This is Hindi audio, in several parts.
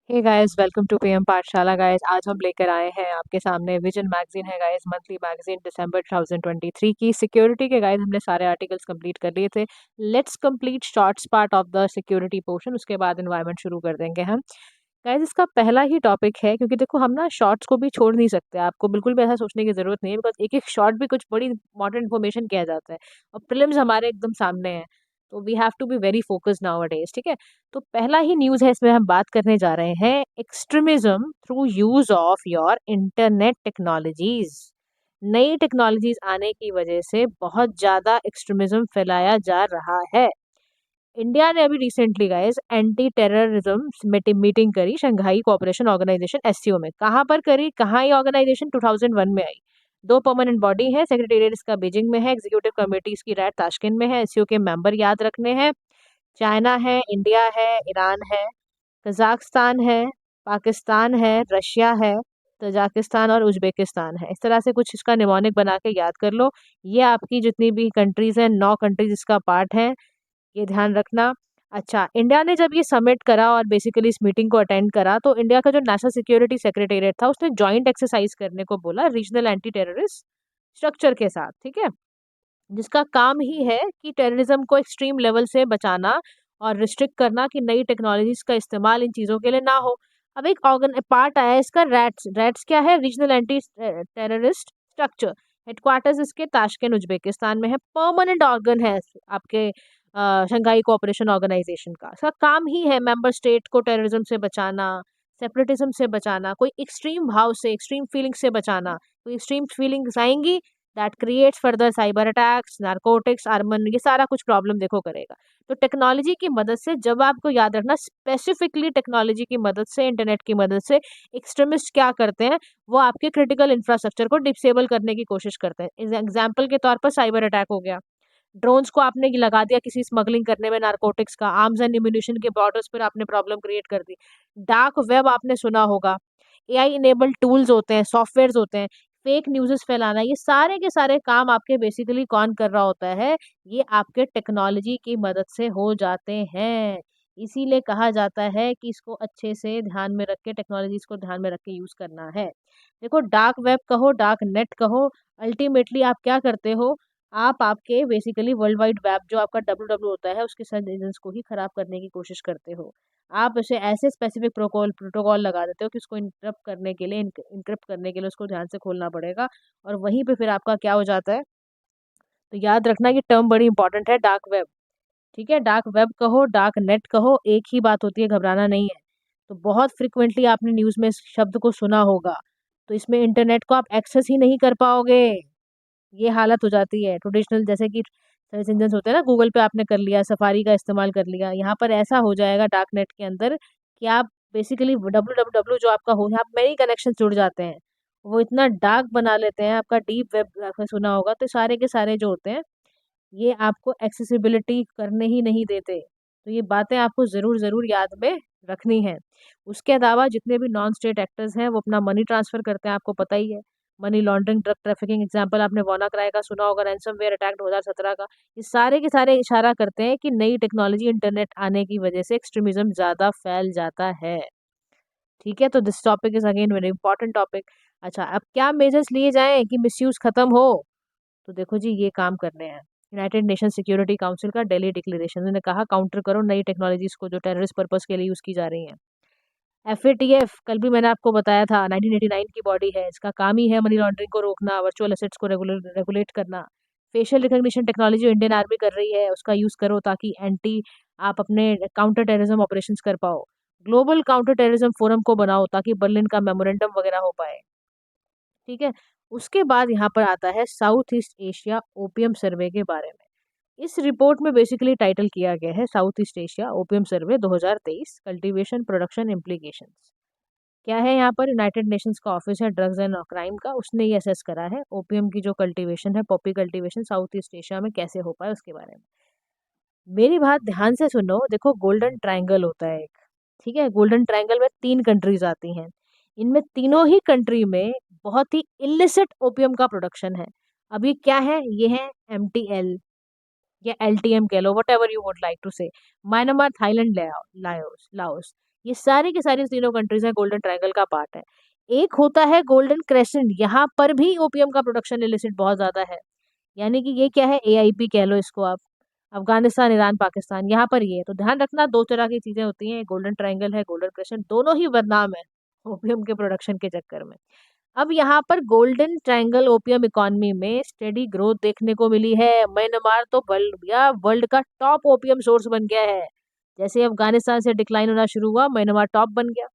Hey guys, welcome to PM Pathshala. Guys, आज हम लेकर आए हैं आपके सामने विजन मैगजीन है गाइस, मंथली मैगजीन दिसंबर 2023 की। सिक्योरिटी के गाइस हमने सारे आर्टिकल्स कंप्लीट कर लिए थे। Let's complete shorts part of the security portion, उसके बाद एनवायरनमेंट शुरू कर देंगे हम। गाइस, इसका पहला ही टॉपिक है, क्योंकि देखो हम ना शॉर्ट्स को भी छोड़ नहीं सकते। आपको बिल्कुल भी ऐसा सोचने की जरूरत नहीं है, बिकॉज एक एक शॉर्ट भी कुछ बड़ी इंपॉर्टेंट इन्फॉर्मेशन किया जाता है और प्रीलिम्स हमारे एकदम सामने है। तो we have to be very focused nowadays, ठीक है। तो पहला ही न्यूज़ है, इसमें हम बात करने जा रहे हैं extremism through use of your internet technologies. नई टेक्नोलॉजीज आने की वजह से बहुत ज्यादा एक्सट्रीमिज्म फैलाया जा रहा है। इंडिया ने अभी recently guys anti terrorism meeting करी शंघाई कोऑपरेशन ऑर्गेनाइजेशन एससीओ में। कहाँ पर करी, कहाँ ये ऑर्गेनाइजेशन 2001 में आई। दो परमानेंट बॉडी है, सेक्रेटेरिएट इसका बीजिंग में है, एग्जीक्यूटिव कमेटी इसकी रायत ताशकंद में है। एससीओ के मेंबर याद रखने हैं, चाइना है, इंडिया है, ईरान है, कजाकिस्तान है, पाकिस्तान है, रशिया है, तजाकिस्तान और उज्बेकिस्तान है। इस तरह से कुछ इसका निमोनिक बना के याद कर लो। ये आपकी जितनी भी कंट्रीज हैं, 9 कंट्रीज इसका पार्ट है, ये ध्यान रखना। अच्छा, इंडिया ने जब ये समिट करा और बेसिकली इस मीटिंग को अटेंड करा, तो इंडिया का जो नेशनल सिक्योरिटी सेक्रेटेरिएट था उसने जॉइंट एक्सरसाइज करने को बोला रीजनल एंटी टेररिस्ट स्ट्रक्चर के साथ, ठीक है, जिसका काम ही है कि टेररिज्म को एक्सट्रीम लेवल से बचाना और रिस्ट्रिक्ट करना कि नई टेक्नोलॉजीज का इस्तेमाल इन चीज़ों के लिए ना हो। अब एक ऑर्गन पार्ट आया है इसका, रैट्स। रैट्स क्या है? Regional anti terrorist structure. Headquarters इसके ताशकंद उज्बेकिस्तान में है। परमानेंट ऑर्गन है आपके शंघाई कोऑपरेशन ऑर्गेनाइजेशन का। इसका काम ही है मेंबर स्टेट को टेररिज्म से बचाना, सेपरेटिज्म से बचाना, कोई एक्सट्रीम भाव से, एक्सट्रीम फीलिंग से बचाना। कोई एक्सट्रीम फीलिंग्स आएंगी, that creates further cyber attacks, narcotics, Arman, ये सारा कुछ प्रॉब्लम देखो करेगा। तो टेक्नोलॉजी की मदद से, जब आपको याद रखना, स्पेसिफिकली टेक्नोलॉजी की मदद से, इंटरनेट की मदद से एक्सट्रीमिस्ट क्या करते हैं, वो आपके क्रिटिकल इंफ्रास्ट्रक्चर को डिसेबल करने की कोशिश करते हैं। एग्जाम्पल के तौर पर साइबर अटैक हो गया, ड्रोन्स को आपने लगा दिया किसी स्मगलिंग करने में, नारकोटिक्स का, आर्म्स एंड एम्यूनिशन के बॉर्डर्स पर आपने प्रॉब्लम क्रिएट कर दी। डार्क वेब आपने सुना होगा, एआई इनेबल्ड टूल्स होते हैं, सॉफ्टवेयर होते हैं, फेक न्यूज़ फैलाना, ये सारे के सारे काम आपके बेसिकली कौन कर रहा होता है? ये आपके टेक्नोलॉजी की मदद से हो जाते हैं। इसीलिए कहा जाता है कि इसको अच्छे से ध्यान में रख के, टेक्नोलॉजीज को ध्यान में रख के यूज करना है। देखो, डार्क वेब कहो, डार्क नेट कहो, अल्टीमेटली आप क्या करते हो? आप आपके बेसिकली वर्ल्ड वाइड वेब जो आपका डब्ल्यू डब्ल्यू होता है, उसके सर्च इंजन को ही खराब करने की कोशिश करते हो। आप उसे ऐसे स्पेसिफिक प्रोटोकॉल लगा देते हो कि उसको इंटरप्ट करने के लिए, इनक्रिप्ट करने के लिए उसको ध्यान से खोलना पड़ेगा, और वहीं पे फिर आपका क्या हो जाता है। तो याद रखना, ये टर्म बड़ी इंपॉर्टेंट है, डार्क वेब। ठीक है, डार्क वेब कहो, डार्क नेट कहो, एक ही बात होती है, घबराना नहीं है। तो बहुत फ्रिक्वेंटली आपने न्यूज़ में इस शब्द को सुना होगा। तो इसमें इंटरनेट को आप एक्सेस ही नहीं कर पाओगे, ये हालत हो जाती है। ट्रेडिशनल जैसे कि सर्च इंजन होते हैं ना, गूगल पे आपने कर लिया, सफारी का इस्तेमाल कर लिया, यहाँ पर ऐसा हो जाएगा डार्क नेट के अंदर कि आप बेसिकली डब्ल्यू जो आपका हो, यहाँ मेरी कनेक्शन जुड़ जाते हैं, वो इतना डार्क बना लेते हैं आपका। डीप वेब आपने सुना होगा। तो सारे के सारे जो होते हैं, ये आपको एक्सेसिबिलिटी करने ही नहीं देते। तो ये बातें आपको ज़रूर ज़रूर याद में रखनी है। उसके अलावा जितने भी नॉन स्टेट एक्टर्स हैं, वो अपना मनी ट्रांसफ़र करते हैं, आपको पता ही है। Money laundering, drug trafficking, example आपने वानाक्राई का सुना होगा, रैंसमवेयर अटैक 2017 का। ये सारे के सारे इशारा करते हैं कि नई टेक्नोलॉजी, इंटरनेट आने की वजह से एक्सट्रीमिज्म ज़्यादा फैल जाता है। ठीक है, तो this topic is again very important topic. अच्छा, अब क्या मेजर्स लिए जाएँ कि मिसयूज़ खत्म हो? तो देखो जी, ये काम करने हैं। यूनाइटेड नेशन सिक्योरिटी काउंसिल का दिल्ली डिक्लेरेशन ने कहा, काउंटर करो नई टेक्नोलॉजीज को जो टेररिस्ट पर्पस के लिए यूज की जा रही हैं। एफएटीएफ, कल भी मैंने आपको बताया था, 1989 की बॉडी है, इसका काम ही है मनी लॉन्ड्रिंग को रोकना, वर्चुअल एसेट्स को रेगुलेट करना। Facial recognition technology Indian army कर रही है, उसका यूज करो ताकि एंटी आप अपने काउंटर टेररिज्म ऑपरेशंस कर पाओ। ग्लोबल काउंटर टेररिज्म फोरम को बनाओ ताकि बर्लिन का मेमोरेंडम वगैरह हो पाए। ठीक है, उसके बाद यहाँ पर आता है साउथ ईस्ट एशिया ओपियम सर्वे के बारे में। इस रिपोर्ट में बेसिकली टाइटल किया गया है साउथ ईस्ट एशिया ओपियम सर्वे 2023, कल्टीवेशन, प्रोडक्शन, इम्प्लीकेशंस। क्या है यहाँ पर? यूनाइटेड नेशंस का ऑफिस है ड्रग्स एंड क्राइम का, उसने ये असेस करा है ओपियम की जो कल्टीवेशन है, Poppy cultivation south east Asia में कैसे हो पाए, उसके बारे में। मेरी बात ध्यान से सुनो। देखो, गोल्डन ट्रायंगल होता है एक, ठीक है। गोल्डन ट्रायंगल में 3 कंट्रीज आती हैं। इनमें तीनों ही कंट्री में बहुत ही इलिसिट ओपियम का प्रोडक्शन है। अभी क्या है? ये है एमटीएल या एलटीएम कह लो, whatever you would like to say. Myanmar, Thailand, Laos Laos. ये सारी की सारी तीनों कंट्रीज है गोल्डन ट्रायंगल का पार्ट है। एक होता है गोल्डन क्रेसेंट, यहाँ पर भी ओपियम का प्रोडक्शन इलिसिट बहुत ज्यादा है। यानी कि ये क्या है, AIP कह लो इसको आप, अफगानिस्तान, ईरान, पाकिस्तान, यहाँ पर ये है। तो ध्यान रखना, दो तरह की चीजें होती हैं, गोल्डन ट्रायंगल है, गोल्डन क्रेसेंट, दोनों ही बदनाम है ओपियम के प्रोडक्शन के चक्कर में। अब यहाँ पर गोल्डन ट्रायंगल ओपियम इकोनॉमी में स्टेडी ग्रोथ देखने को मिली है। म्यांमार तो वर्ल्ड का टॉप ओपियम सोर्स बन गया है। जैसे अफगानिस्तान से डिक्लाइन होना शुरू हुआ, म्यांमार टॉप बन गया।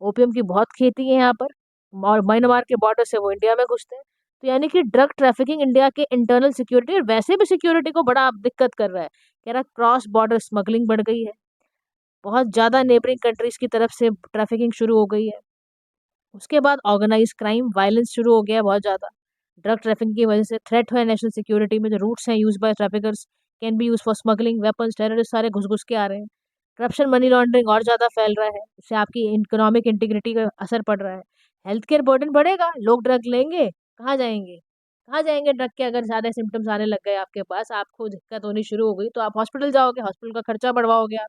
ओपियम की बहुत खेती है यहाँ पर, और म्यांमार के बॉर्डर से वो इंडिया में घुसते हैं। तो यानी कि ड्रग ट्रैफिकिंग इंडिया के इंटरनल सिक्योरिटी और वैसे भी सिक्योरिटी को बड़ा दिक्कत कर रहा है। कह रहा क्रॉस बॉर्डर स्मगलिंग बढ़ गई है, बहुत ज्यादा नेबरिंग कंट्रीज की तरफ से ट्रैफिकिंग शुरू हो गई है। उसके बाद ऑर्गेनाइज क्राइम, वायलेंस शुरू हो गया है बहुत ज्यादा। ड्रग ट्रैफिकिंग की वजह से थ्रेट है नेशनल सिक्योरिटी में, जो रूट्स हैं use by traffickers can be use for smuggling weapons, terrorist सारे घुस घुस के आ रहे हैं। करप्शन, मनी लॉन्ड्रिंग और ज्यादा फैल रहा है, इससे आपकी इकोनॉमिक इंटीग्रिटी का असर पड़ रहा है। हेल्थ केयर बर्डन बढ़ेगा, लोग ड्रग लेंगे, कहाँ जाएंगे, कहाँ जाएंगे ड्रग के? अगर ज्यादा सिम्टम्स आने लग गए आपके पास, आपको दिक्कत होनी शुरू हो गई, तो आप हॉस्पिटल जाओगे, हॉस्पिटल का खर्चा बढ़वाओगे आप।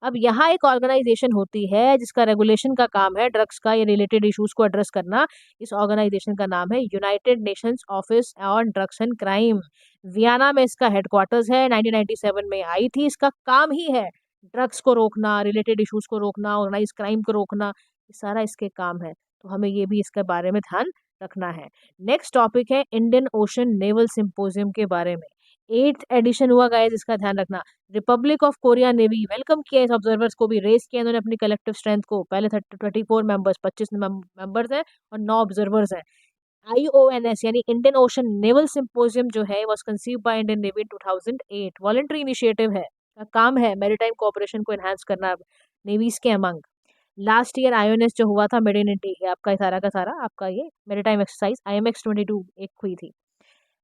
अब यहाँ एक ऑर्गेनाइजेशन होती है जिसका रेगुलेशन का काम है ड्रग्स का या रिलेटेड इश्यूज को एड्रेस करना। इस ऑर्गेनाइजेशन का नाम है United Nations office on drugs and crime. Vienna में इसका हेडक्वार्टर्स है, 1997 में आई थी। इसका काम ही है ड्रग्स को रोकना, रिलेटेड इश्यूज को रोकना, ऑर्गेनाइज क्राइम को रोकना, ये सारा इसके काम है। तो हमें ये भी इसके बारे में ध्यान रखना है। नेक्स्ट टॉपिक है इंडियन ओशन नेवल सिंपोजियम के बारे में। 8th एडिशन हुआ गाइस, इसका ध्यान रखना। Republic of Korea navy welcome किया इस ऑब्जर्वर्स को भी, रेस किया इन्होंने अपनी कलेक्टिव स्ट्रेंथ को। पहले 24 मेंबर्स, 25 मेंबर्स हैं और 9 ऑब्जर्वर्स हैं। IONS यानी इंडियन ओशन नेवल सिंपोजियम जो है, was conceived by Indian navy in 2008। Voluntary initiative है, का काम है मैरीटाइम कोऑपरेशन को एनहांस करना नेवीज के अमंग। लास्ट ईयर IONS जो हुआ था, मेड इन इंडिया, आपका सारा का सारा आपका ये मैरीटाइम एक्सरसाइज IMX 22 एक हुई थी।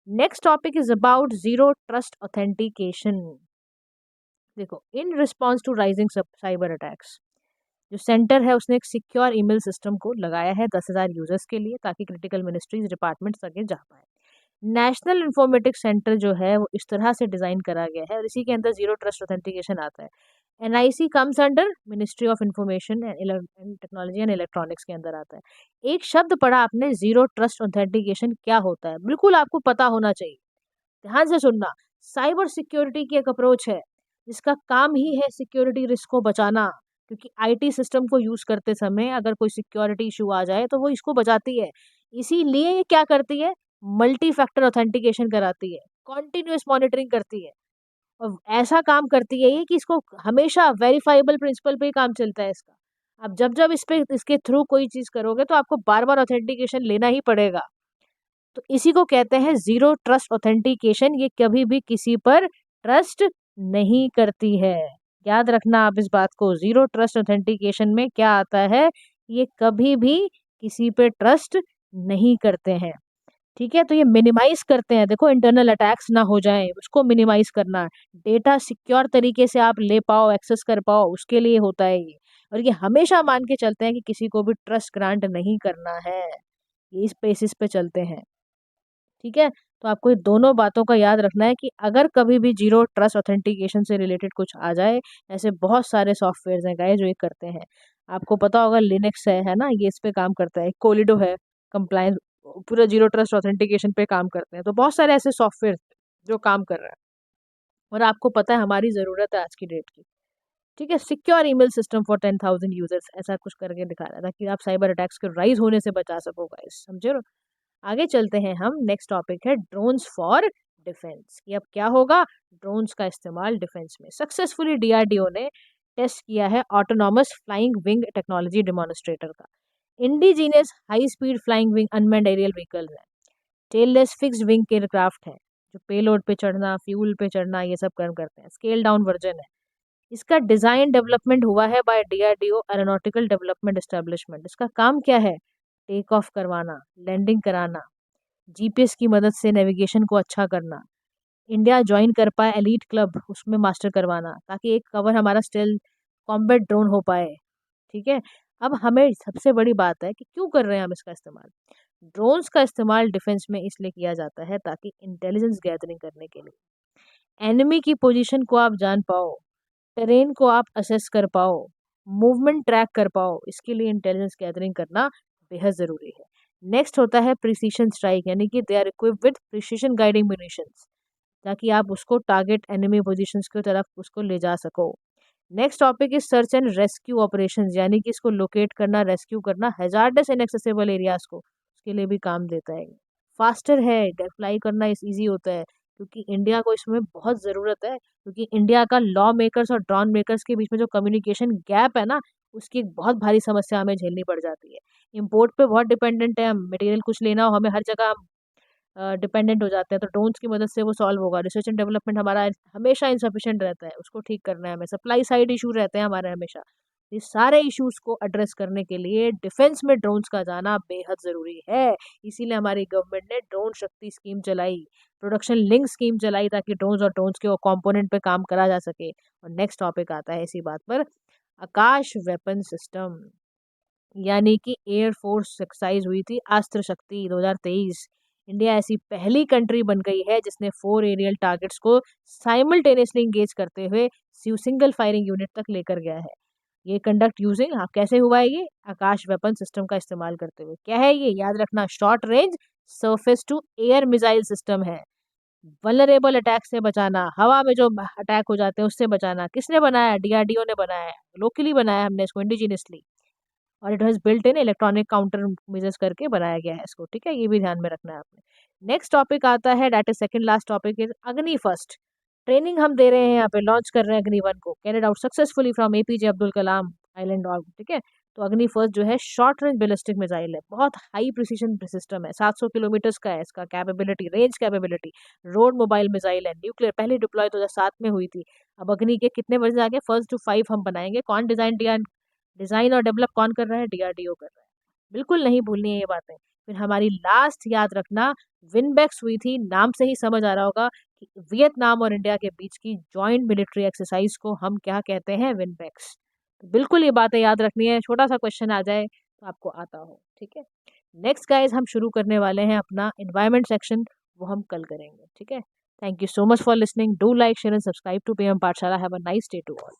Next topic is about zero trust authentication. देखो, in response to rising cyber attacks, जो सेंटर है उसने एक सिक्योर ईमेल सिस्टम को लगाया है 10,000 यूजर्स के लिए, ताकि क्रिटिकल मिनिस्ट्रीज, डिपार्टमेंट्स आगे जा पाए। नेशनल इंफॉर्मेटिक्स सेंटर जो है वो इस तरह से डिजाइन करा गया है, और इसी के अंदर जीरो ट्रस्ट ऑथेंटिकेशन आता है। NIC comes under ministry of information and technology and electronics के अंदर आता है। एक शब्द पढ़ा आपने, जीरो ट्रस्ट ऑथेंटिकेशन, क्या होता है? बिल्कुल आपको पता होना चाहिए, ध्यान से सुनना। साइबर सिक्योरिटी की एक अप्रोच है जिसका काम ही है सिक्योरिटी रिस्क को बचाना, क्योंकि IT सिस्टम को यूज करते समय अगर कोई सिक्योरिटी इशू आ जाए तो वो इसको बचाती है। इसीलिए ये क्या करती है, मल्टी फैक्टर ऑथेंटिकेशन कराती है, कॉन्टिन्यूस मॉनिटरिंग करती है, और ऐसा काम करती है ये कि इसको हमेशा वेरीफाइबल प्रिंसिपल पे ही काम चलता है इसका। अब जब जब इस पे, इसके थ्रू कोई चीज करोगे तो आपको बार बार ऑथेंटिकेशन लेना ही पड़ेगा। तो इसी को कहते हैं जीरो ट्रस्ट ऑथेंटिकेशन। ये कभी भी किसी पर ट्रस्ट नहीं करती है, याद रखना आप इस बात को। जीरो ट्रस्ट ऑथेंटिकेशन में क्या आता है, ये कभी भी किसी पे ट्रस्ट नहीं करते हैं, ठीक है? तो ये मिनिमाइज करते हैं, देखो इंटरनल अटैक्स ना हो जाए उसको मिनिमाइज करना, डेटा सिक्योर तरीके से आप ले पाओ, एक्सेस कर पाओ, उसके लिए होता है ये। और ये हमेशा मान के चलते हैं कि किसी को भी ट्रस्ट ग्रांट नहीं करना है, ये इस बेसिस पे चलते हैं, ठीक है? तो आपको ये दोनों बातों का याद रखना है कि अगर कभी भी जीरो ट्रस्ट ऑथेंटिकेशन से रिलेटेड कुछ आ जाए, ऐसे बहुत सारे सॉफ्टवेयर हैं गाइस जो ये करते हैं। आपको पता होगा लिनक्स है ना, ये इस पे काम करता है। कोलिडो है, कंप्लायंस, पूरा जीरो ट्रस्ट ऑथेंटिकेशन पे काम करते हैं। तो बहुत सारे ऐसे सॉफ्टवेयर जो काम कर रहे हैं, और आपको पता है हमारी जरूरत है आज की डेट की, ठीक है? Secure email system for 10,000 users, ऐसा कुछ करके दिखा रहा था कि आप साइबर अटैक्स के राइज होने से बचा सको गाइस, समझे? आगे चलते हैं हम। नेक्स्ट टॉपिक है ड्रोन्स फॉर डिफेंस। कि अब क्या होगा, ड्रोन्स का इस्तेमाल डिफेंस में। सक्सेसफुली DRDO ने टेस्ट किया है autonomous flying wing technology demonstrator का। Indigenous high speed flying wing unmanned aerial vehicles है, टेललेस फिक्स्ड विंग एयरक्राफ्ट है, जो पेलोड पे चढ़ना, फ्यूल पे चढ़ना, ये सब काम करते हैं। स्केल डाउन वर्जन है। इसका डिजाइन डेवलपमेंट हुआ है by DRDO aeronautical development establishment. इसका काम क्या है, टेक ऑफ करवाना, लैंडिंग कराना, GPS की मदद से नेविगेशन को अच्छा करना, इंडिया ज्वाइन कर पाए एलीट क्लब उसमें मास्टर करवाना, ताकि एक कवर हमारा स्टिल कॉम्बैट ड्रोन हो पाए, ठीक है? अब हमें सबसे बड़ी बात है कि क्यों कर रहे हैं हम इसका इस्तेमाल। ड्रोन्स का इस्तेमाल डिफेंस में इसलिए किया जाता है ताकि इंटेलिजेंस गैदरिंग करने के लिए, एनिमी की पोजीशन को आप जान पाओ, टेरेन को आप असेस कर पाओ, मूवमेंट ट्रैक कर पाओ, इसके लिए इंटेलिजेंस गैदरिंग करना बेहद ज़रूरी है। नेक्स्ट होता है प्रिसीशन स्ट्राइक, यानी कि they are equipped with precision guiding munitions, ताकि आप उसको टारगेट एनिमी पोजीशंस की तरफ उसको ले जा सको। Next topic is search and rescue operations, यानी कि इसको लोकेट करना, रेस्क्यू करना हैजार्डस इनएक्सेसिबल एरियाज को, उसके लिए भी काम देता है। फास्टर है, अप्लाई करना इस ईजी होता है, क्योंकि इंडिया को इसमें बहुत ज़रूरत है, क्योंकि इंडिया का लॉ मेकर्स और ड्रॉन मेकर्स के बीच में जो कम्युनिकेशन गैप है ना, उसकी एक बहुत भारी समस्या हमें झेलनी पड़ जाती है। इम्पोर्ट पे बहुत डिपेंडेंट है हम, मटेरियल कुछ लेना हो हमें हर जगह डिपेंडेंट हो जाते हैं, तो ड्रोन्स की मदद से वो सॉल्व होगा। रिसर्च एंड डेवलपमेंट हमारा हमेशा इंसफिशिएंट रहता है, उसको ठीक करना है हमें। सप्लाई साइड इशू रहते हैं हमारे हमेशा। ये सारे इश्यूज को एड्रेस करने के लिए डिफेंस में ड्रोन्स का जाना बेहद ज़रूरी है। इसीलिए हमारी गवर्नमेंट ने ड्रोन शक्ति स्कीम चलाई, प्रोडक्शन लिंक स्कीम चलाई, ताकि ड्रोन्स और ड्रोन्स के कंपोनेंट पे काम करा जा सके। और नेक्स्ट टॉपिक आता है इसी बात पर, आकाश वेपन सिस्टम, यानी कि एयरफोर्स एक्सरसाइज हुई थी अस्त्र शक्ति 2023। इंडिया ऐसी पहली कंट्री बन गई है जिसने 4 एरियल टारगेट्स को साइमल्टेनियसली इंगेज करते हुए सिंगल फायरिंग यूनिट तक लेकर गया है। ये कंडक्ट यूजिंग, हाँ कैसे हुआ है ये, आकाश वेपन सिस्टम का इस्तेमाल करते हुए। क्या है ये, याद रखना, short range surface to air missile system है। वल्नरेबल अटैक से बचाना, हवा में जो अटैक हो जाते हैं उससे बचाना। किसने बनाया, डीआरडीओ ने बनाया है, लोकली बनाया हमने इसको इंडिजिनियसली, और it has built in electronic counter measures करके बनाया गया है इसको, ठीक है, ये भी ध्यान में रखना है आपने। नेक्स्ट टॉपिक आता है, that is second last topic is अग्नि फर्स्ट। ट्रेनिंग हम दे रहे हैं यहाँ पे, लॉन्च कर रहे हैं अग्नि वन को, carried out successfully from APJ Abdul Kalam island of, ठीक है। तो अग्नि फर्स्ट जो है शॉर्ट रेंज बैलिस्टिक मिसाइल है, बहुत हाई प्रिसीजन सिस्टम है, 700 किलोमीटर्स का है इसका capability, range capability. Road mobile missile है, न्यूक्लियर, पहली डिप्लॉय 2007 में हुई थी। अब अग्नि के कितने वर्जन आगे, फर्स्ट टू 5 हम बनाएंगे। कौन डिजाइन और डेवलप कौन कर रहा है, डीआरडीओ कर रहा है। बिल्कुल नहीं भूलनी है ये बातें। फिर हमारी लास्ट याद रखना, विनबेक्स हुई थी, नाम से ही समझ आ रहा होगा कि वियतनाम और इंडिया के बीच की जॉइंट मिलिट्री एक्सरसाइज को हम क्या कहते हैं, विनबेक्स। तो बिल्कुल ये बातें याद रखनी है, छोटा सा क्वेश्चन आ जाए तो आपको आता हो, ठीक है। नेक्स्ट गाइज हम शुरू करने वाले हैं अपना एनवायरमेंट सेक्शन, वो हम कल करेंगे, ठीक है। Thank you so much for listening, do like share and subscribe to PM Pathshala. Have a nice day to all.